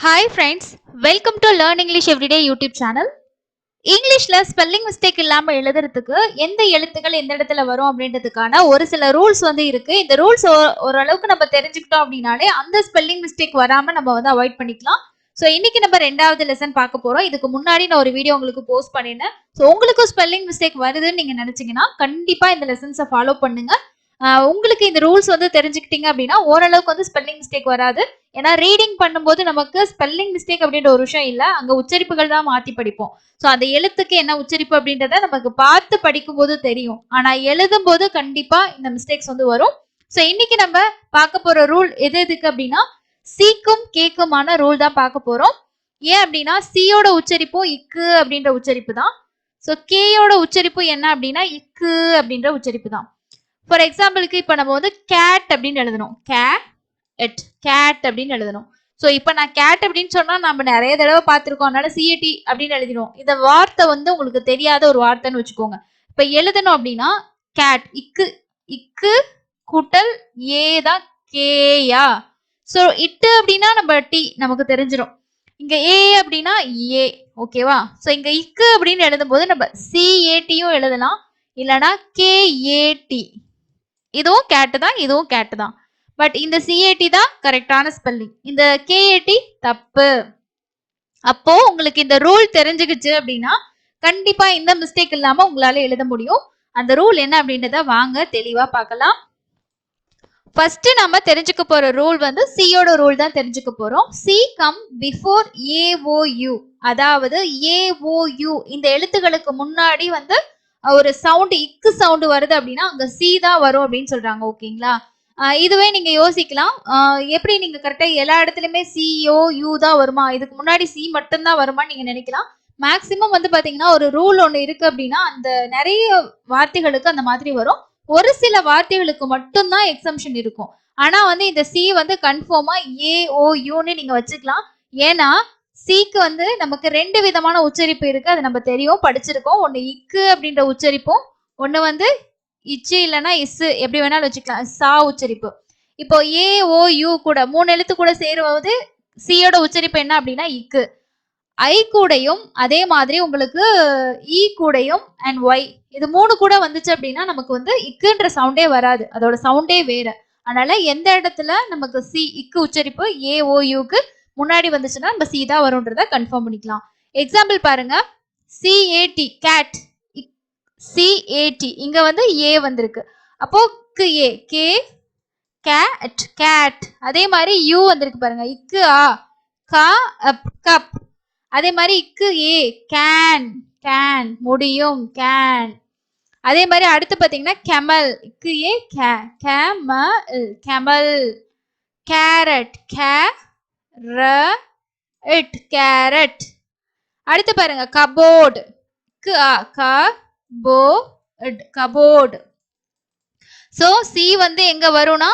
Hi friends, welcome to Learn English Everyday YouTube channel. இங்கிலீஷ்ல spelling mistake இல்லாம எழுதுறதுக்கு எந்த எழுத்துக்கள் எந்த இடத்துல வரும் அப்படின்றதுக்கான ஒரு சில ரூல்ஸ் இருக்கு. இந்த ரூல்ஸ் ஓரளவுக்கு நம்ம தெரிஞ்சுக்கிட்டோம் அப்படின்னாலே அந்த ஸ்பெல்லிங் மிஸ்டேக் வராம நம்ம அவாய்ட் பண்ணிக்கலாம். ஸோ இன்னைக்கு நம்ம 2வது லெசன் பார்க்க போறோம். இதுக்கு முன்னாடி நான் ஒரு வீடியோ உங்களுக்கு போஸ்ட் பண்ணிருந்தேன். ஸோ உங்களுக்கு ஸ்பெல்லிங் மிஸ்டேக் வருதுன்னு நீங்க நினைச்சீங்கன்னா கண்டிப்பா இந்த லெசன்ஸை ஃபாலோ பண்ணுங்க. உங்களுக்கு இந்த ரூல்ஸ் தெரிஞ்சுக்கிட்டீங்க அப்படின்னா ஓரளவுக்கு ஸ்பெல்லிங் மிஸ்டேக் வராது. ஏன்னா ரீடிங் பண்ணும்போது நமக்கு ஸ்பெல்லிங் மிஸ்டேக் அப்படின்ற ஒரு விஷயம் இல்ல, அங்க உச்சரிப்புகள் தான் மாத்தி படிப்போம். ஸோ அந்த எழுத்துக்கு என்ன உச்சரிப்பு அப்படின்றத நமக்கு பார்த்து படிக்கும் போது தெரியும். ஆனா எழுதும் போது கண்டிப்பா இந்த மிஸ்டேக்ஸ் வரும். ஸோ இன்னைக்கு நம்ம பார்க்க போற ரூல் எதுக்கு அப்படின்னா சீக்கும் கேக்குமான ரூல் தான் பார்க்க போறோம். ஏன் அப்படின்னா சியோட உச்சரிப்பும் இக்கு அப்படின்ற உச்சரிப்பு தான். ஸோ கேயோட உச்சரிப்பு என்ன அப்படின்னா இக்கு அப்படின்ற உச்சரிப்பு தான். ஃபார் எக்ஸாம்பிளுக்கு இப்ப நம்ம கேட் அப்படின்னு எழுதணும். கேட் அப்படின்னு எழுதணும். சோ இப்ப நான் கேட் அப்படின்னு சொன்னா நம்ம நிறைய தடவை பார்த்திருக்கோம். அதனால சிஏடி அப்படின்னு எழுதிடும். இந்த வார்த்தை உங்களுக்கு தெரியாத ஒரு வார்த்தைன்னு வச்சுக்கோங்க. இப்ப எழுதணும் அப்படின்னா கேட் இக்கு கூட்டல் ஏ தான் கேயா. சோ இட்டு அப்படின்னா நம்ம டி நமக்கு தெரிஞ்சிடும். இங்க ஏ அப்படின்னா ஏ, ஓகேவா? சோ இங்க இக்கு அப்படின்னு எழுதும் போது நம்ம சிஏடியும் எழுதலாம், இல்லைன்னா கேஏடி. இதுவும் கேட்டு தான், இதுவும் கேட்டு தான். பட் இந்த சிஏடி தான் கரெக்டான ஸ்பெல்லிங். இந்த கேஏடி தப்பு. அப்போ உங்களுக்கு இந்த ரூல் தெரிஞ்சுக்கிச்சு அப்படின்னா கண்டிப்பா இந்த மிஸ்டேக் இல்லாம உங்களால எழுத முடியும். அந்த ரூல் என்ன அப்படின்றத வாங்க தெளிவா பார்க்கலாம். ஃபர்ஸ்ட் நம்ம தெரிஞ்சுக்க போற ரூல் சியோட ரூல் தான் தெரிஞ்சுக்க போறோம். சி கம் பிஃபோர் ஏஓயு, அதாவது ஏஓயு இந்த எழுத்துக்களுக்கு முன்னாடி ஒரு சவுண்ட் இக்கு சவுண்ட் வருது அப்படின்னா அங்க சி தான் வரும் அப்படின்னு சொல்றாங்க. ஓகேங்களா? இதுவே நீங்க யோசிக்கலாம், எப்படி நீங்க கரெக்டா எல்லா இடத்துலயுமே சிஓ யூ தான் வருமா, இதுக்கு முன்னாடி சி மட்டும்தான் வருமான்னு நீங்க நினைக்கலாம். மேக்சிமம் பாத்தீங்கன்னா ஒரு ரூல் ஒண்ணு இருக்கு அப்படின்னா அந்த நிறைய வார்த்தைகளுக்கு அந்த மாதிரி வரும். ஒரு சில வார்த்தைகளுக்கு மட்டும்தான் எக்ஸம்ஷன் இருக்கும். ஆனா இந்த சி கன்ஃபார்மா ஏஓயூன்னு நீங்க வச்சுக்கலாம். ஏன்னா சிக்கு நமக்கு 2 விதமான உச்சரிப்பு இருக்கு. அது நம்ம தெரியும், படிச்சிருக்கோம். ஒண்ணு இக்கு அப்படின்ற உச்சரிப்பும், ஒண்ணு இச்சு இல்லைன்னா இசு, எப்படி வேணாலும் வச்சுக்கலாம், சா உச்சரிப்பு. இப்போ ஏஓயூ கூட 3 எழுத்து கூட சேருவது சியோட உச்சரிப்பு என்ன அப்படின்னா இக்கு. ஐ கூடையும் அதே மாதிரி உங்களுக்கு இ கூடையும் அண்ட் ஒய், இது 3 கூட வந்துச்சு அப்படின்னா நமக்கு இக்குன்ற சவுண்டே வராது, அதோட சவுண்டே வேற. அதனால எந்த இடத்துல நமக்கு சி இக்கு உச்சரிப்பு ஏஓயூக்கு முன்னாடி வந்துச்சுன்னா நம்ம சி தான் வரும்ன்றத கன்ஃபார்ம் பண்ணிக்கலாம். எக்ஸாம்பிள் பாருங்க, சிஏடி கேட், சிஏடி இங்க ஏ வந்திருக்கு. அப்போ ஏ கே கேட் கேட். அதே மாதிரி யூ வந்திருக்கு பாருங்க, இக்கு ஆ கா அப் கப். அதே மாதிரி இக்கு ஏ கேன் கேன், முடியும் கேன். அதே மாதிரி அடுத்து பாத்தீங்கன்னா கெமல், இக்கு ஏ கேமல் கெமல். Carrot carrot. அடுத்து பாருங்க கபோர்டு, கபோர்டு. சோ சி எங்க வரும்னா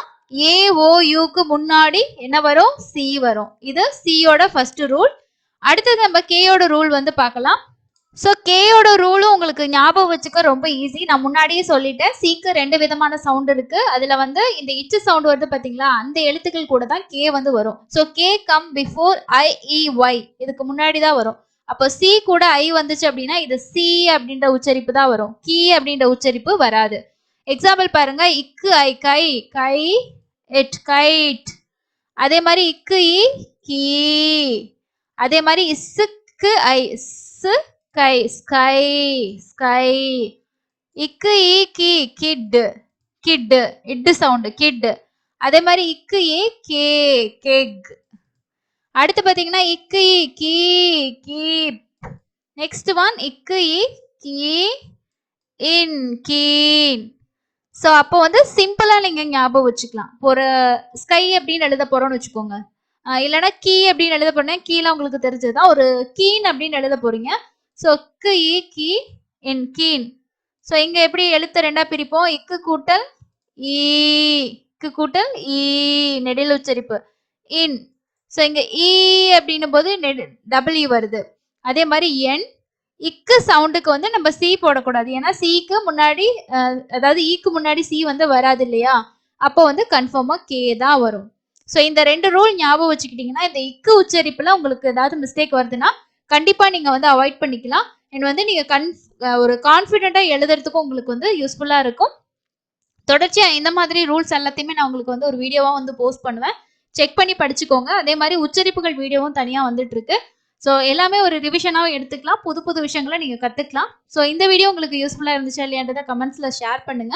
ஏஓயூக்கு முன்னாடி என்ன வரும், சி வரும். இது சியோட ஃபர்ஸ்ட் ரூல். அடுத்தது நம்ம கேயோட ரூல் பார்க்கலாம். ஸோ கேயோட ரூலும் உங்களுக்கு ஞாபகம் வச்சுக்க ரொம்ப ஈஸி. நான் முன்னாடியே சொல்லிட்டேன், சிக்கு 2 விதமான சவுண்ட் இருக்கு. அதுல இந்த இச்சு சவுண்ட் வருது பாத்தீங்களா, அந்த எழுத்துக்கள் கூட தான் கே வரும். ஸோ கே கம் பிஃபோர் ஐஇஒய், இதுக்கு முன்னாடி தான் வரும். அப்போ சி கூட ஐ வந்துச்சு அப்படின்னா இது சி அப்படின்ற உச்சரிப்பு தான் வரும், கீ அப்படின்ற உச்சரிப்பு வராது. எக்ஸாம்பிள் பாருங்க, இக்கு ஐ கை கை இட் கைட். அதே மாதிரி இக்கு இ கீ. அதே மாதிரி இசுக்கு ஐ ஸ்கை ஸ்கை ஸ்கை. இக்கு இ கி கிட் கிட், இட்டு சவுண்ட் கிட். அதே மாதிரி இக்கு ஏ கே கெக். அடுத்து பாத்தீங்கன்னா இக்கு இ கீ கீப். நெக்ஸ்ட் ஒன் இக்கு இ கீ இன் கீன். ஸோ அப்போ சிம்பிளா நீங்க ஞாபகம் வச்சுக்கலாம். ஒரு ஸ்கை அப்படின்னு எழுத போறோம்னு வச்சுக்கோங்க, இல்லைன்னா கீ அப்படின்னு எழுத போறேன், கீழே உங்களுக்கு தெரிஞ்சதுதான். ஒரு கீன் அப்படின்னு எழுத போறீங்க. ஸோ இக்கு இ கீ இன் கீன். ஸோ இங்க எப்படி எழுத்து 2ஆ பிரிப்போம், இக்கு கூட்டல் ஈ, இக்கு கூட்டல் ஈ நெடில் உச்சரிப்பு இன். ஸோ இங்க ஈ அப்படின்னும் போது டபிள்யூ வருது. அதே மாதிரி என் இக்கு சவுண்டுக்கு நம்ம சி போடக்கூடாது, ஏன்னா சிக்கு முன்னாடி அதாவது ஈக்கு முன்னாடி சி வராது இல்லையா. அப்போ கன்ஃபார்மா கே தான் வரும். ஸோ இந்த 2 ரூல் ஞாபகம் வச்சுக்கிட்டீங்கன்னா இந்த இக்கு உச்சரிப்புல உங்களுக்கு ஏதாவது மிஸ்டேக் வருதுன்னா கண்டிப்பா நீங்க வந்து அவாய்ட் பண்ணிக்கலாம். அண்ட் வந்து நீங்க ஒரு கான்ஃபிடென்ட்டா எழுதுறதுக்கும் உங்களுக்கு வந்து யூஸ்ஃபுல்லா இருக்கும். தொடர்ச்சியா இந்த மாதிரி ரூல்ஸ் எல்லாத்தையுமே நான் உங்களுக்கு வந்து ஒரு வீடியோவா வந்து போஸ்ட் பண்ணுவேன். செக் பண்ணி படிச்சுக்கோங்க. அதே மாதிரி உச்சரிப்புகள் வீடியோவும் தனியா வந்துட்டு இருக்கு. ஸோ எல்லாமே ஒரு ரிவிஷனாவும் எடுத்துக்கலாம். புது புது விஷயங்களை நீங்க கத்துக்கலாம். ஸோ இந்த வீடியோ உங்களுக்கு யூஸ்ஃபுல்லா இருந்துச்சா இல்லையான்றதை கமெண்ட்ஸ்ல ஷேர் பண்ணுங்க.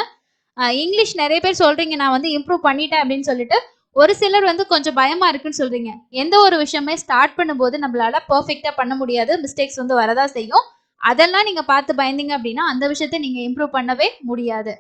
இங்கிலீஷ் நிறைய பேர் சொல்றீங்க நான் வந்து இம்ப்ரூவ் பண்ணிட்டேன் அப்படின்னு சொல்லிட்டு. ஒரு சிலர் வந்து கொஞ்சம் பயமா இருக்குன்னு சொல்றீங்க. எந்த ஒரு விஷயமே ஸ்டார்ட் பண்ணும்போது நம்மளால பெர்ஃபெக்ட்டா பண்ண முடியாது. மிஸ்டேக்ஸ் வந்து வரதா செய்யும். அதெல்லாம் நீங்க பார்த்து பயந்தீங்க அப்படின்னா அந்த விஷயத்தை நீங்க இம்ப்ரூவ் பண்ணவே முடியாது.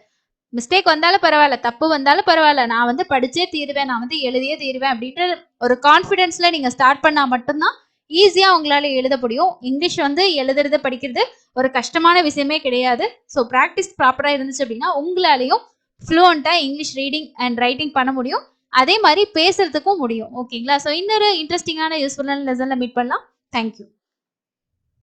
மிஸ்டேக் வந்தாலும் பரவாயில்ல, தப்பு வந்தாலும் பரவாயில்ல, நான் வந்து படிச்சே தீருவேன், நான் வந்து எழுதியே தீருவேன் அப்படின்ற ஒரு கான்ஃபிடென்ஸ்ல நீங்க ஸ்டார்ட் பண்ணா மட்டும்தான் ஈஸியா உங்களால எழுத முடியும். இங்கிலீஷ் வந்து எழுதுறது படிக்கிறது ஒரு கஷ்டமான விஷயமே கிடையாது. ஸோ ப்ராக்டிஸ் ப்ராப்பரா இருந்துச்சு அப்படின்னா உங்களாலையும் ஃப்ளூவெண்டா இங்கிலீஷ் ரீடிங் அண்ட் ரைட்டிங் பண்ண முடியும். அதே மாதிரி பேசுறதுக்கும் முடியும். ஓகேங்களா? ஸோ இன்னொரு இன்ட்ரெஸ்டிங்கான யூஸ்ஃபுல்லான லெசன்ல மீட் பண்ணலாம். தேங்க்யூ.